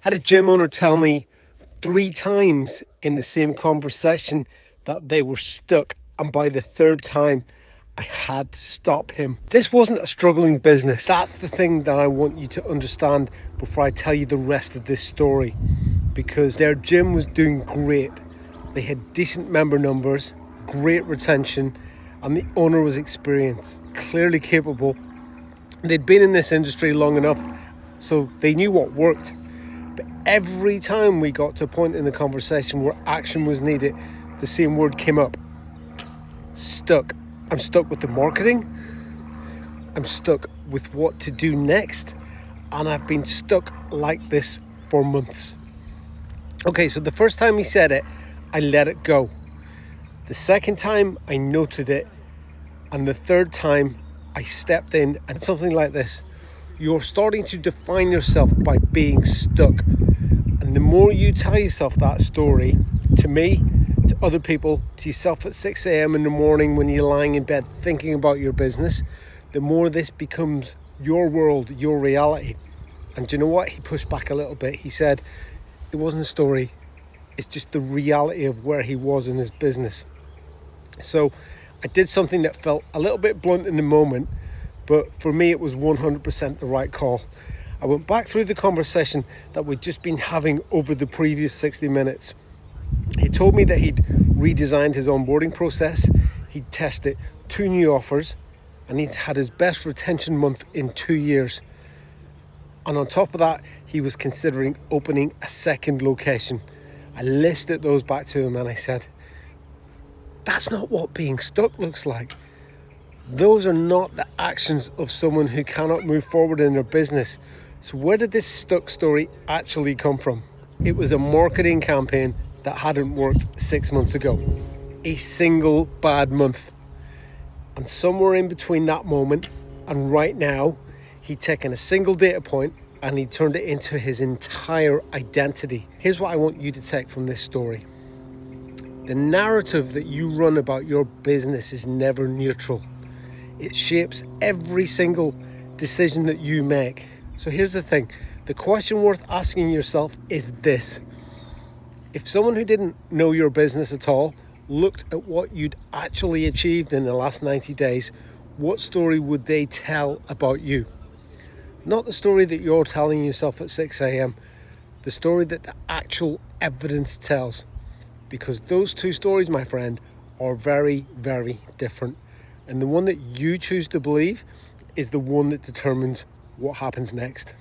Had a gym owner tell me 3 times in the same conversation that they were stuck, and by the third time I had to stop him. This wasn't a struggling business. That's the thing that I want you to understand before I tell you the rest of this story, because their gym was doing great. They had decent member numbers, great retention, and the owner was experienced, clearly capable. They'd been in this industry long enough, so they knew what worked. But every time we got to a point in the conversation where action was needed, the same word came up: stuck. I'm stuck with the marketing. I'm stuck with what to do next. And I've been stuck like this for months. Okay, so the first time he said it, I let it go. The second time, I noted it. And the third time, I stepped in, and something like this: you're starting to define yourself by being stuck. And the more you tell yourself that story, to me, to other people, to yourself at 6 a.m. in the morning when you're lying in bed thinking about your business, the more this becomes your world, your reality. And do you know what? He pushed back a little bit. He said it wasn't a story, it's just the reality of where he was in his business. So I did something that felt a little bit blunt in the moment, but for me it was 100% the right call. I went back through the conversation that we'd just been having over the previous 60 minutes. He told me that he'd redesigned his onboarding process, he'd tested 2 new offers, and he'd had his best retention month in 2 years. And on top of that, he was considering opening a second location. I listed those back to him and I said, that's not what being stuck looks like. Those are not the actions of someone who cannot move forward in their business. So where did this stuck story actually come from? It was a marketing campaign that hadn't worked 6 months ago. A single bad month. And somewhere in between that moment and right now, he'd taken a single data point and he turned it into his entire identity. Here's what I want you to take from this story. The narrative that you run about your business is never neutral. It shapes every single decision that you make. So here's the thing. The question worth asking yourself is this: if someone who didn't know your business at all looked at what you'd actually achieved in the last 90 days, what story would they tell about you? Not the story that you're telling yourself at 6 a.m, the story that the actual evidence tells. Because those two stories, my friend, are very, very different. And the one that you choose to believe is the one that determines what happens next.